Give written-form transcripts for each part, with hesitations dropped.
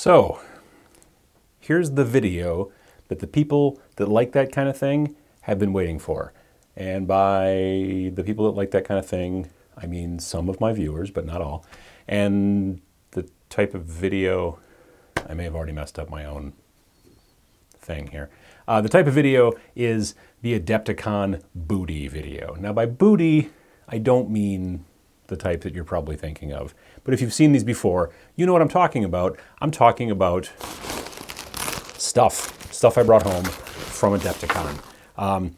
So, here's the video that the people that like that kind of thing have been waiting for. And by the people that like that kind of thing, I mean some of my viewers, but not all. And the type of video, I may have already messed up my own thing here. The type of video is the Adepticon Booty video. Now by booty, I don't mean the type that you're probably thinking of. But if you've seen these before, you know what I'm talking about. I'm talking about stuff I brought home from Adepticon.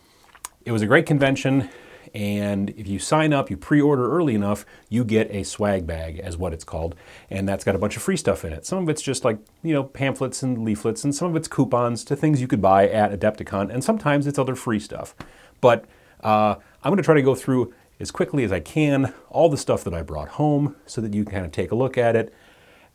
It was a great convention, and if you sign up, you pre-order early enough, you get a swag bag, as what it's called, and that's got a bunch of free stuff in it. Some of it's just like, you know, pamphlets and leaflets, and some of it's coupons to things you could buy at Adepticon, and sometimes it's other free stuff. But I'm going to try to go through as quickly as I can all the stuff that I brought home so that you can kind of take a look at it.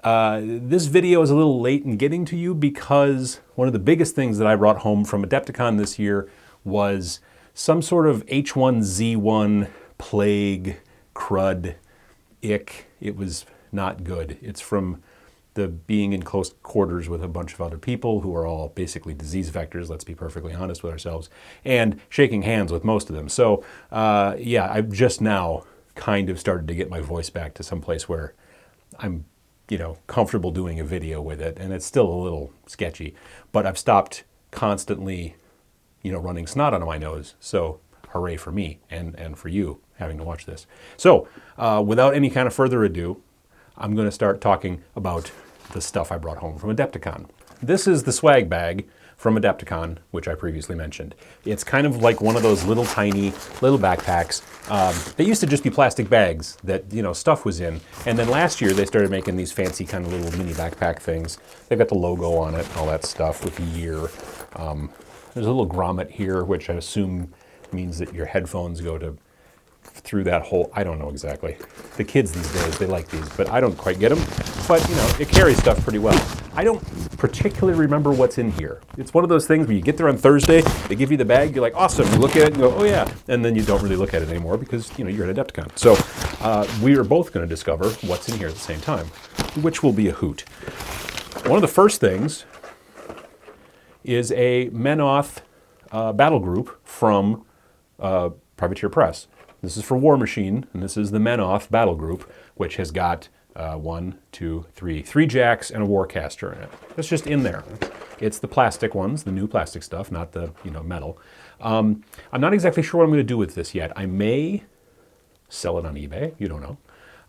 This video is a little late in getting to you because one of the biggest things that I brought home from Adepticon this year was some sort of H1Z1 plague, crud, ick. It was not good. It's from the being in close quarters with a bunch of other people who are all basically disease vectors, let's be perfectly honest with ourselves, and shaking hands with most of them. So yeah, I've just now kind of started to get my voice back to some place where I'm, you know, comfortable doing a video with it, and it's still a little sketchy, but I've stopped constantly, you know, running snot out of my nose. So hooray for me and for you having to watch this. So without any kind of further ado, I'm going to start talking about the stuff I brought home from Adepticon. This is the swag bag from Adepticon, which I previously mentioned. It's kind of like one of those little tiny little backpacks. They used to just be plastic bags that, you know, stuff was in. And then last year they started making these fancy kind of little mini backpack things. They've got the logo on it and all that stuff with the year. There's a little grommet here, which I assume means that your headphones go to through that hole. I don't know exactly. The kids these days, they like these, but I don't quite get them. But, you know, it carries stuff pretty well. I don't particularly remember what's in here. It's one of those things where you get there on Thursday, they give you the bag, you're like, awesome. You look at it and go, oh yeah. And then you don't really look at it anymore because, you know, you're at Adepticon. So we are both going to discover what's in here at the same time, which will be a hoot. One of the first things is a Menoth battle group from Privateer Press. This is for War Machine, and this is the Menoth battle group, which has got three jacks and a Warcaster in it. It's just in there. It's the plastic ones, the new plastic stuff, not the, you know, metal. I'm not exactly sure what I'm going to do with this yet. I may sell it on eBay. You don't know.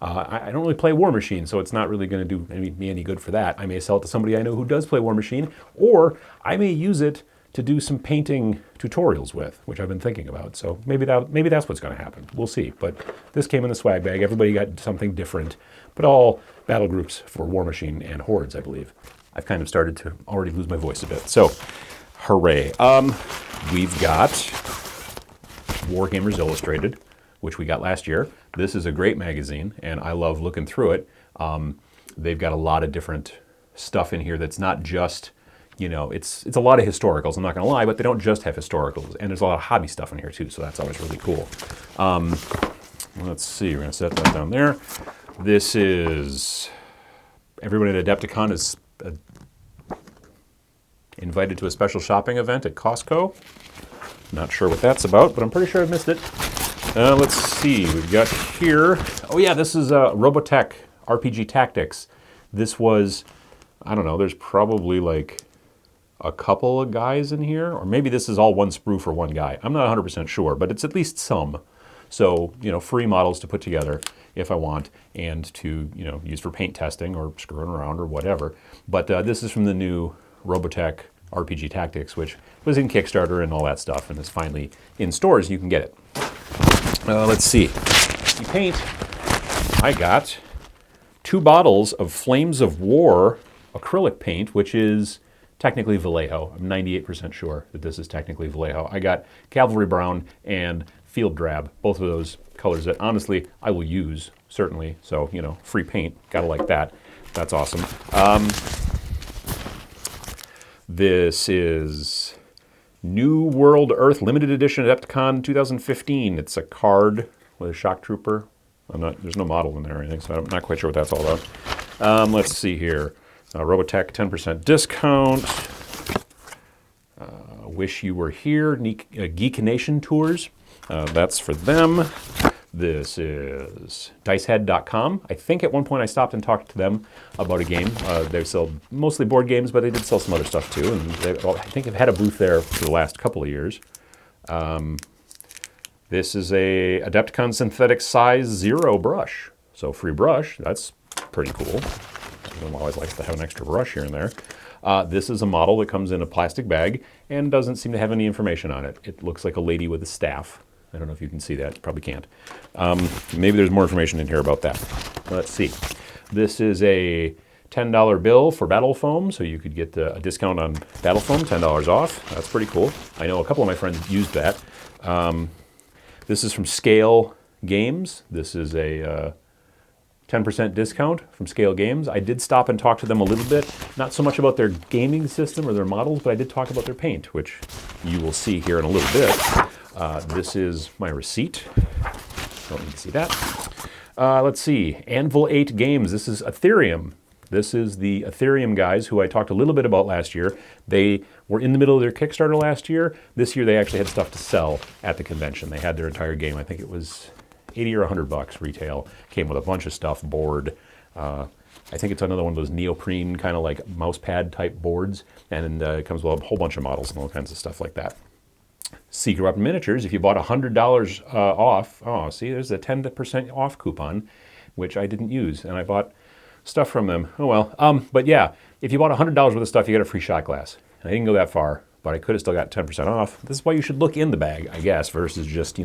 I don't really play War Machine, so it's not really going to do me any good for that. I may sell it to somebody I know who does play War Machine, or I may use it to do some painting tutorials with, which I've been thinking about. So maybe that's what's going to happen. We'll see. But this came in the swag bag. Everybody got something different, but all battle groups for War Machine and Hordes, I believe. I've kind of started to already lose my voice a bit. So, hooray. We've got Wargamers Illustrated, which we got last year. This is a great magazine, and I love looking through it. They've got a lot of different stuff in here that's not just, you know, it's a lot of historicals, I'm not going to lie, but they don't just have historicals, and there's a lot of hobby stuff in here too, so that's always really cool. Let's see, we're going to set that down there. This is, everybody at Adepticon is invited to a special shopping event at Costco. Not sure what that's about, but I'm pretty sure I've missed it. Let's see, we've got here, oh yeah, this is Robotech RPG Tactics. This was, I don't know, there's probably like a couple of guys in here, or maybe this is all one sprue for one guy. I'm not 100% sure, but it's at least some. So, you know, free models to put together if I want, and to, you know, use for paint testing or screwing around or whatever. But this is from the new Robotech RPG Tactics, which was in Kickstarter and all that stuff, and is finally in stores. You can get it. Let's see. The paint, I got 2 bottles of Flames of War acrylic paint, which is technically Vallejo. I'm 98% sure that this is technically Vallejo. I got Cavalry Brown and Field Drab, both of those colors that honestly I will use, certainly. So, you know, free paint, gotta like that. That's awesome. This is New World Earth Limited Edition Adepticon 2015. It's a card with a shock trooper. There's no model in there or anything, so I'm not quite sure what that's all about. Let's see here. Robotech 10% discount. Wish You Were Here, Geek Nation Tours. That's for them. This is Dicehead.com. I think at one point I stopped and talked to them about a game. They sell mostly board games, but they did sell some other stuff too. And I think they've had a booth there for the last couple of years. This is a Adepticon Synthetic Size 0 brush. So free brush, that's pretty cool. Everyone always likes to have an extra brush here and there. This is a model that comes in a plastic bag and doesn't seem to have any information on it. It looks like a lady with a staff. I don't know if you can see that. You probably can't. Maybe there's more information in here about that. Let's see. This is a $10 bill for battle foam, so you could get a discount on battle foam, $10 off. That's pretty cool. I know a couple of my friends used that. This is from Scale Games. This is a 10% discount from Scale Games. I did stop and talk to them a little bit, not so much about their gaming system or their models, but I did talk about their paint, which you will see here in a little bit. This is my receipt. Don't need to see that. Let's see, Anvil 8 Games. This is Ethereum. This is the Ethereum guys who I talked a little bit about last year. They were in the middle of their Kickstarter last year. This year they actually had stuff to sell at the convention. They had their entire game. I think it was 80 or 100 bucks retail. Came with a bunch of stuff, board. I think it's another one of those neoprene kind of like mouse pad type boards. And it comes with a whole bunch of models and all kinds of stuff like that. Secret Weapon Miniatures, if you bought $100 off, oh, see, there's a 10% off coupon, which I didn't use, and I bought stuff from them. Oh well, but yeah, if you bought $100 worth of stuff, you got a free shot glass. And I didn't go that far, but I could have still got 10% off. This is why you should look in the bag, I guess, versus just,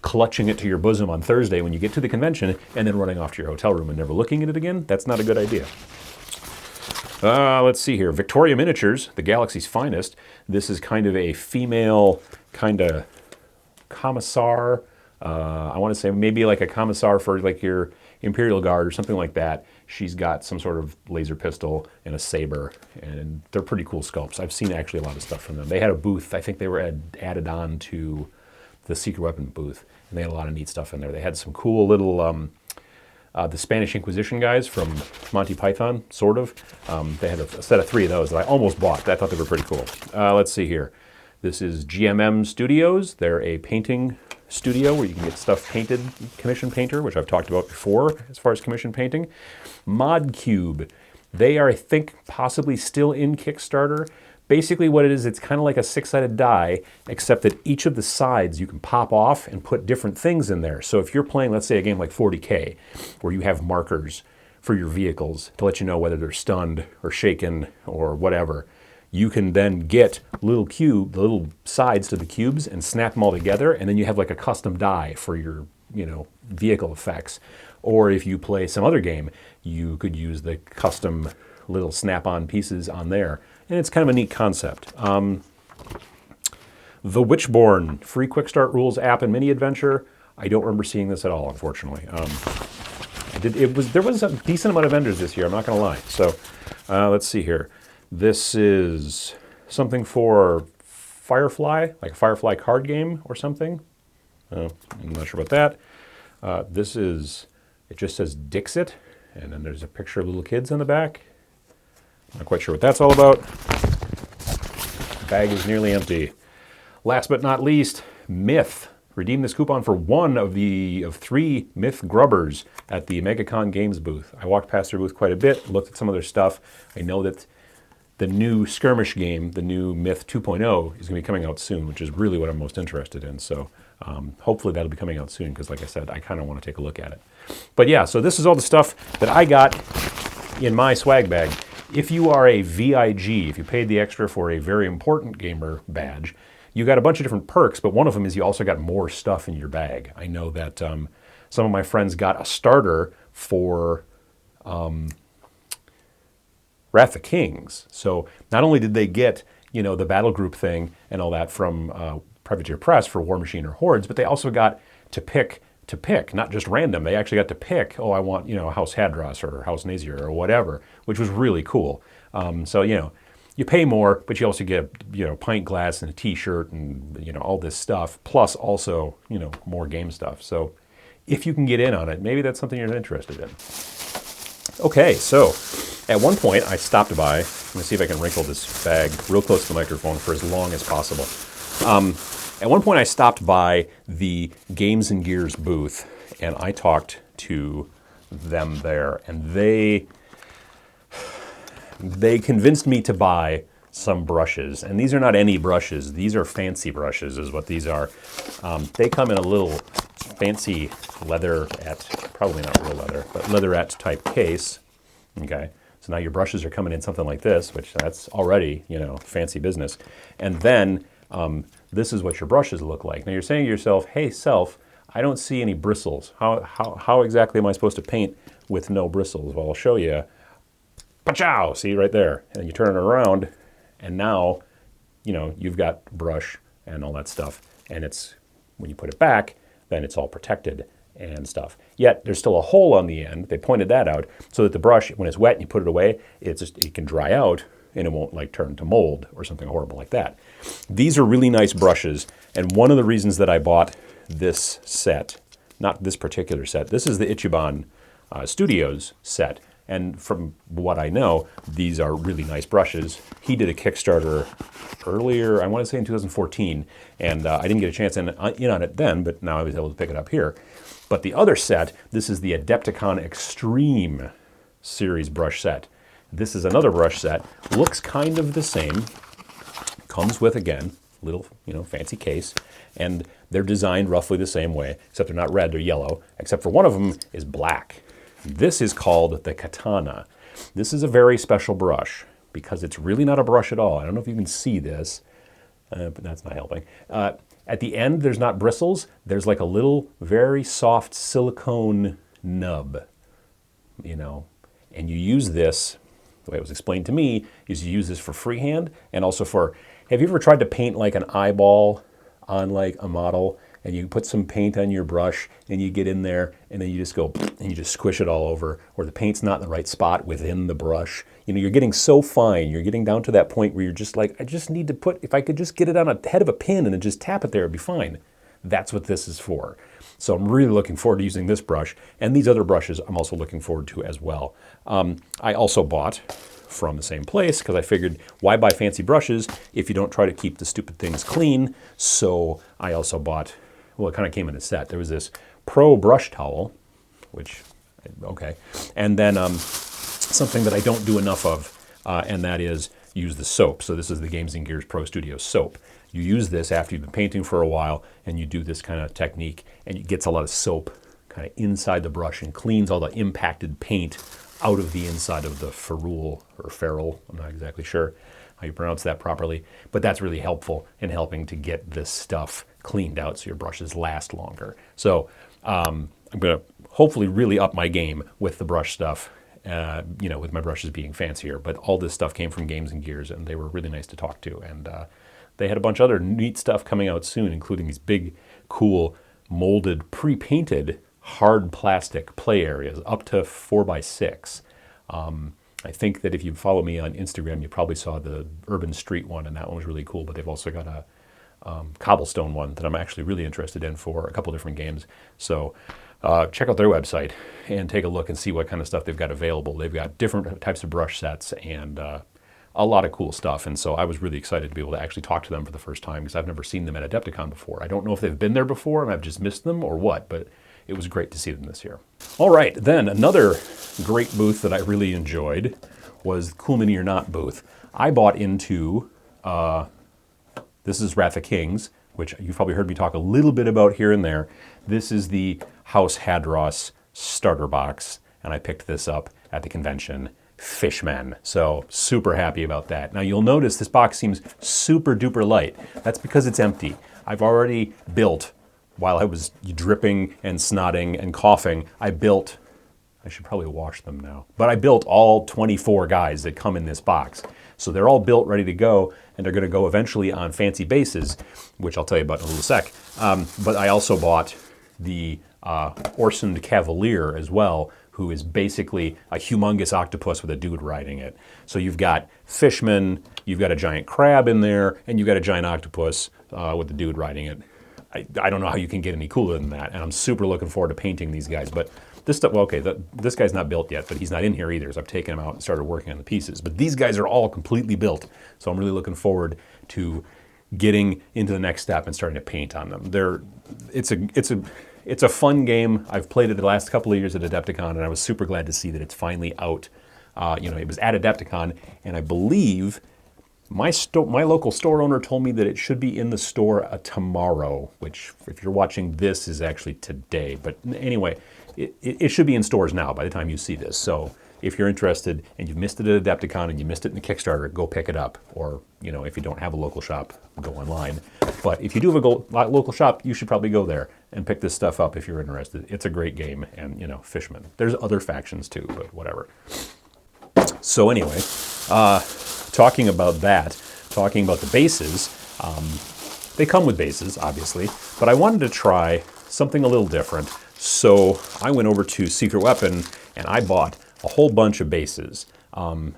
clutching it to your bosom on Thursday when you get to the convention and then running off to your hotel room and never looking at it again. That's not a good idea. Let's see here. Victoria Miniatures, the galaxy's finest. This is kind of a female kind of commissar. I want to say maybe like a commissar for like your Imperial Guard or something like that. She's got some sort of laser pistol and a saber, and they're pretty cool sculpts. I've seen actually a lot of stuff from them. They had a booth. I think they were added on to the Secret Weapon booth, and they had a lot of neat stuff in there. They had some cool little... the Spanish Inquisition guys from Monty Python, sort of. They had a set of 3 of those that I almost bought. I thought they were pretty cool. Let's see here. This is GMM Studios. They're a painting studio where you can get stuff painted, commission painter, which I've talked about before as far as commission painting. ModCube. They are, I think, possibly still in Kickstarter. Basically what it is, it's kind of like a 6-sided die, except that each of the sides you can pop off and put different things in there. So if you're playing, let's say, a game like 40K, where you have markers for your vehicles to let you know whether they're stunned or shaken or whatever, you can then get the little sides to the cubes and snap them all together, and then you have like a custom die for your, vehicle effects. Or if you play some other game, you could use the custom little snap-on pieces on there. And it's kind of a neat concept. The Witchborn, free quick start rules app and mini adventure. I don't remember seeing this at all, unfortunately. There was a decent amount of vendors this year, I'm not going to lie. So let's see here. This is something for Firefly, like a Firefly card game or something. I'm not sure about that. It just says Dixit, and then there's a picture of little kids on the back. Not quite sure what that's all about. The bag is nearly empty. Last but not least, Myth. Redeem this coupon for one of 3 Myth Grubbers at the MegaCon Games booth. I walked past their booth quite a bit, looked at some of their stuff. I know that the new skirmish game, the new Myth 2.0, is going to be coming out soon, which is really what I'm most interested in. So hopefully that'll be coming out soon, because like I said, I kind of want to take a look at it. But yeah, so this is all the stuff that I got in my swag bag. If you are a VIG, if you paid the extra for a very important gamer badge, you got a bunch of different perks, but one of them is you also got more stuff in your bag. I know that some of my friends got a starter for Wrath of Kings. So not only did they get, the battle group thing and all that from Privateer Press for War Machine or Hordes, but they also got to pick, not just random. They actually got to pick, I want, House Hadros or House Nazir or whatever, which was really cool. So, you pay more, but you also get, pint glass and a t-shirt and, all this stuff, plus also, more game stuff. So if you can get in on it, maybe that's something you're interested in. Okay, so At one point, I stopped by. Let me see if I can wrinkle this bag real close to the microphone for as long as possible. At one point, I stopped by the Games and Gears booth, and I talked to them there, and they convinced me to buy some brushes. And these are not any brushes. These are fancy brushes is what these are. They come in a little fancy leatherette, probably not real leather, but leatherette type case. Okay, so now your brushes are coming in something like this, which that's already, fancy business. And then this is what your brushes look like. Now you're saying to yourself, hey, self, I don't see any bristles. How exactly am I supposed to paint with no bristles? Well, I'll show you. Pachow! See right there. And you turn it around, and now, you've got brush and all that stuff. And it's, when you put it back, then it's all protected and stuff. Yet, there's still a hole on the end. They pointed that out so that the brush, when it's wet and you put it away, it can dry out and it won't turn to mold or something horrible like that. These are really nice brushes. And one of the reasons that I bought this set, not this particular set, this is the Ichiban Studios set. And from what I know, these are really nice brushes. He did a Kickstarter earlier, I want to say in 2014, and I didn't get a chance in on it then, but now I was able to pick it up here. But the other set, this is the Adepticon Extreme series brush set. This is another brush set, looks kind of the same, comes with, again, little, fancy case, and they're designed roughly the same way, except they're not red, they're yellow, except for one of them is black. This is called the Katana. This is a very special brush because it's really not a brush at all. I don't know if you can see this, but that's not helping. At the end, there's not bristles. There's like a little very soft silicone nub, and you use this, the way it was explained to me, is you use this for freehand and also for, have you ever tried to paint like an eyeball on like a model? And you put some paint on your brush and you get in there and then you just go and you just squish it all over, or the paint's not in the right spot within the brush. You're getting so fine, you're getting down to that point where you're just like, I just need to put, if I could just get it on a head of a pin and then just tap it there, it'd be fine. That's what this is for. So I'm really looking forward to using this brush, and these other brushes I'm also looking forward to as well. I also bought from the same place because I figured, why buy fancy brushes if you don't try to keep the stupid things clean? So I also bought, well, it kind of came in a set. There was this Pro brush towel, which, okay, and then something that I don't do enough of, and that is use the soap. So this is the Games and Gears Pro Studio soap. You use this after you've been painting for a while, and you do this kind of technique, and it gets a lot of soap kind of inside the brush and cleans all the impacted paint out of the inside of the ferrule, or ferrule, I'm not exactly sure how you pronounce that properly, but that's really helpful in helping to get this stuff cleaned out so your brushes last longer. So I'm going to hopefully really up my game with the brush stuff, with my brushes being fancier, but all this stuff came from Games and Gears, and they were really nice to talk to, and they had a bunch of other neat stuff coming out soon, including these big, cool, molded, pre-painted hard plastic play areas up to 4x6. I think that if you follow me on Instagram, you probably saw the Urban Street one, and that one was really cool, but they've also got a cobblestone one that I'm actually really interested in for a couple different games. So check out their website and take a look and see what kind of stuff they've got available. They've got different types of brush sets and a lot of cool stuff. And so I was really excited to be able to actually talk to them for the first time because I've never seen them at Adepticon before. I don't know if they've been there before and I've just missed them or what, but it was great to see them this year. All right, then another great booth that I really enjoyed was Cool Mini or Not booth. I bought into, this is Wrath of Kings, which you've probably heard me talk a little bit about here and there. This is the House Hadros starter box, and I picked this up at the convention. Fishmen. So super happy about that. Now you'll notice this box seems super duper light. That's because it's empty. I've already built, while I was dripping and snotting and coughing, I should probably wash them now, but I built all 24 guys that come in this box. So they're all built, ready to go, and they're going to go eventually on fancy bases, which I'll tell you about in a little sec. But I also bought the Orsoned Cavalier as well, who is basically a humongous octopus with a dude riding it. So you've got fishmen, you've got a giant crab in there, and you've got a giant octopus with a dude riding it. I don't know how you can get any cooler than that, and I'm super looking forward to painting these guys. But this stuff, well, okay, this guy's not built yet, but he's not in here either, so I've taken him out and started working on the pieces. But these guys are all completely built, so I'm really looking forward to getting into the next step and starting to paint on them. It's a fun game. I've played it the last couple of years at Adepticon, and I was super glad to see that it's finally out. It was at Adepticon, and I believe my local store owner told me that it should be in the store tomorrow, which, if you're watching this, is actually today. But anyway, it should be in stores now by the time you see this. So if you're interested and you've missed it at Adepticon and you missed it in the Kickstarter, go pick it up. Or, if you don't have a local shop, go online. But if you do have a local shop, you should probably go there and pick this stuff up if you're interested. It's a great game, and, Fishman. There's other factions too, but whatever. So anyway, talking about the bases, they come with bases, obviously, but I wanted to try something a little different. So I went over to Secret Weapon and I bought a whole bunch of bases. One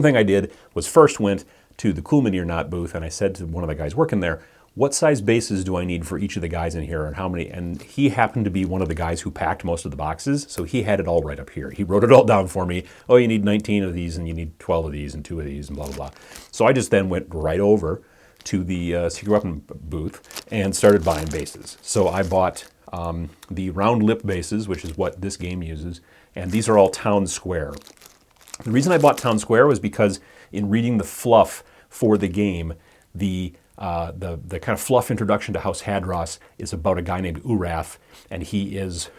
thing I did was first went to the Cool Mini or Not booth, and I said to one of the guys working there, what size bases do I need for each of the guys in here, and how many? And he happened to be one of the guys who packed most of the boxes, so he had it all right up here. He wrote it all down for me. Oh, you need 19 of these, and you need 12 of these, and 2 of these, and blah, blah, blah. So I just then went right over to the Secret Weapon booth and started buying bases. So I bought the round lip bases, which is what this game uses, and these are all Town Square. The reason I bought Town Square was because in reading the fluff for the game, the kind of fluff introduction to House Hadros is about a guy named Urath, and he's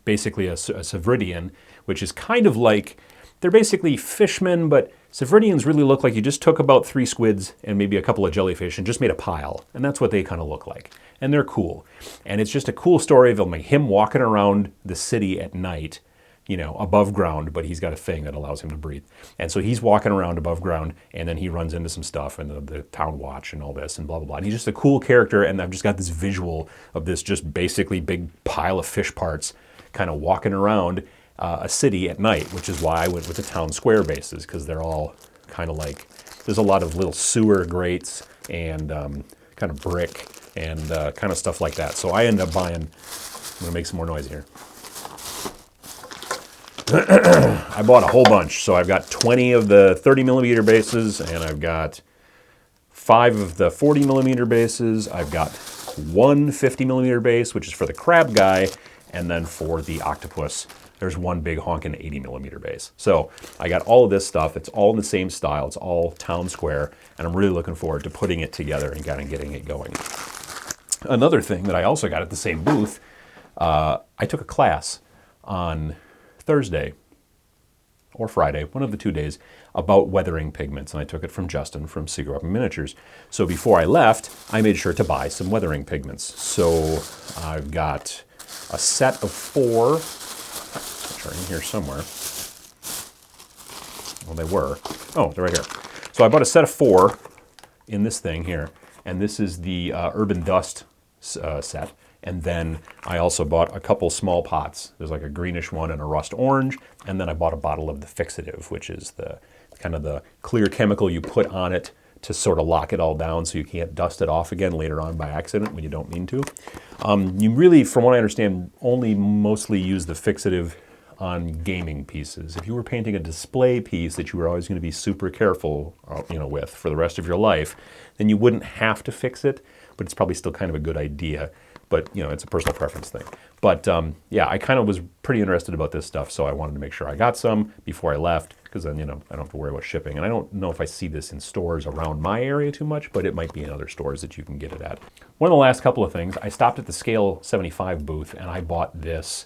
basically a Sevridian, which is kind of like, they're basically fishmen, but Sevridians really look like you just took about 3 squids and maybe a couple of jellyfish and just made a pile, and that's what they kind of look like. And they're cool. And it's just a cool story of him walking around the city at night, above ground, but he's got a thing that allows him to breathe. And so he's walking around above ground, and then he runs into some stuff, and the town watch and all this, and blah, blah, blah. And he's just a cool character, and I've just got this visual of this just basically big pile of fish parts kind of walking around a city at night, which is why I went with the Town Square bases, because they're all kind of like, there's a lot of little sewer grates and kind of brick and kind of stuff like that. So I ended up buying, I'm going to make some more noise here. I bought a whole bunch. So I've got 20 of the 30 millimeter bases, and I've got 5 of the 40 millimeter bases. I've got 1 50 millimeter base, which is for the crab guy, and then for the octopus, there's 1 big honkin' 80 millimeter base. So I got all of this stuff. It's all in the same style. It's all Town Square, and I'm really looking forward to putting it together and kind of getting it going. Another thing that I also got at the same booth, I took a class on Thursday or Friday, one of the 2 days, about weathering pigments, and I took it from Justin from Secret Weapon Miniatures. So before I left, I made sure to buy some weathering pigments. So I've got a set of 4, which are in here somewhere. Well, they were. Oh, they're right here. So I bought a set of 4 in this thing here, and this is the Urban Dust set. And then I also bought a couple small pots. There's like a greenish one and a rust orange. And then I bought a bottle of the Fixative, which is the kind of the clear chemical you put on it to sort of lock it all down so you can't dust it off again later on by accident when you don't mean to. You really, from what I understand, only mostly use the Fixative on gaming pieces. If you were painting a display piece that you were always going to be super careful with for the rest of your life, then you wouldn't have to fix it, but it's probably still kind of a good idea. But, it's a personal preference thing. But, yeah, I kind of was pretty interested about this stuff, so I wanted to make sure I got some before I left, because then, I don't have to worry about shipping. And I don't know if I see this in stores around my area too much, but it might be in other stores that you can get it at. One of the last couple of things, I stopped at the Scale 75 booth, and I bought this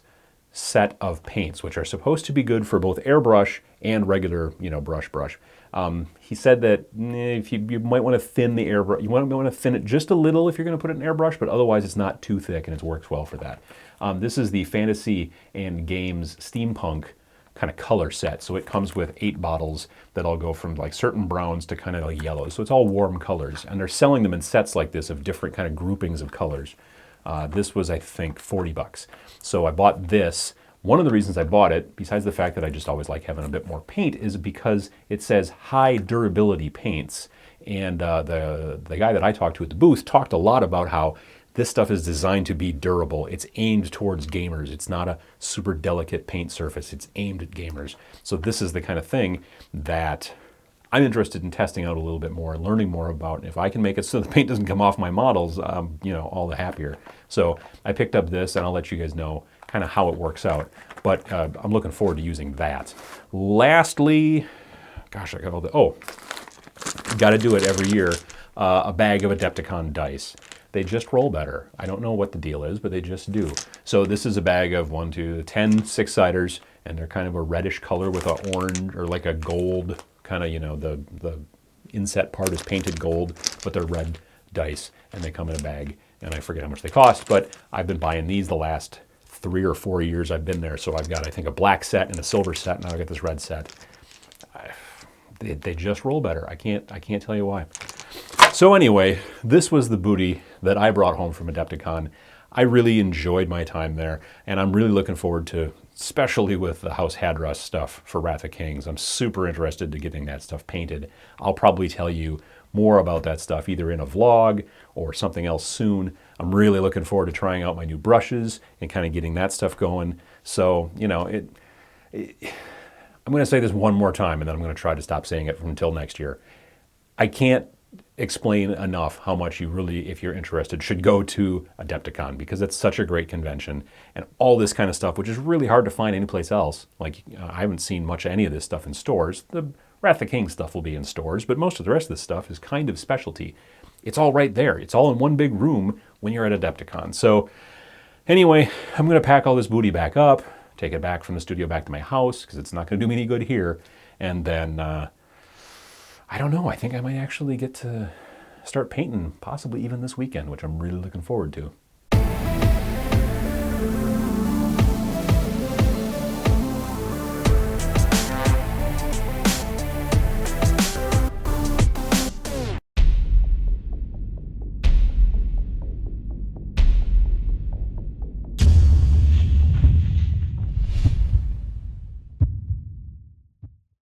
set of paints, which are supposed to be good for both airbrush and regular, brush. He said that if you might want to thin the airbrush, you might want to thin it just a little if you're going to put it in airbrush, but otherwise it's not too thick and it works well for that. This is the Fantasy and Games Steampunk kind of color set. So it comes with 8 bottles that all go from like certain browns to kind of like yellows. So it's all warm colors, and they're selling them in sets like this of different kind of groupings of colors. This was, I think, $40. So I bought this. One of the reasons I bought it, besides the fact that I just always like having a bit more paint, is because it says high durability paints. And the guy that I talked to at the booth talked a lot about how this stuff is designed to be durable. It's aimed towards gamers. It's not a super delicate paint surface. It's aimed at gamers. So this is the kind of thing that I'm interested in testing out a little bit more and learning more about. And if I can make it so the paint doesn't come off my models, you know, all the happier. So I picked up this, and I'll let you guys know kind of how it works out. But I'm looking forward to using that. Lastly, gosh, I got all the, got to do it every year, a bag of Adepticon dice. They just roll better. I don't know what the deal is, but they just do. So this is a bag of 10 six-siders, and they're kind of a reddish color with an orange or like a gold kind of, you know, the inset part is painted gold, but they're red dice, and they come in a bag, and I forget how much they cost, but I've been buying these the last 3 or 4 years I've been there. So I've got, I think, a black set and a silver set. Now I've got this red set. They just roll better. I can't tell you why. So anyway, this was the booty that I brought home from Adepticon. I really enjoyed my time there, and I'm really looking forward to, especially with the House Hadros stuff for Wrath of Kings. I'm super interested to getting that stuff painted. I'll probably tell you more about that stuff either in a vlog or something else soon. I'm really looking forward to trying out my new brushes and kind of getting that stuff going. So, you know, I'm going to say this one more time, and then I'm going to try to stop saying it until next year. I can't explain enough how much you really, if you're interested, should go to Adepticon, because it's such a great convention, and all this kind of stuff, which is really hard to find anyplace else. Like, I haven't seen much of any of this stuff in stores. The Wrath of Kings stuff will be in stores, but most of the rest of this stuff is kind of specialty. It's all right there. It's all in one big room when you're at Adepticon. So anyway, I'm going to pack all this booty back up, take it back from the studio back to my house, because it's not going to do me any good here. And then, I don't know, I think I might actually get to start painting, possibly even this weekend, which I'm really looking forward to.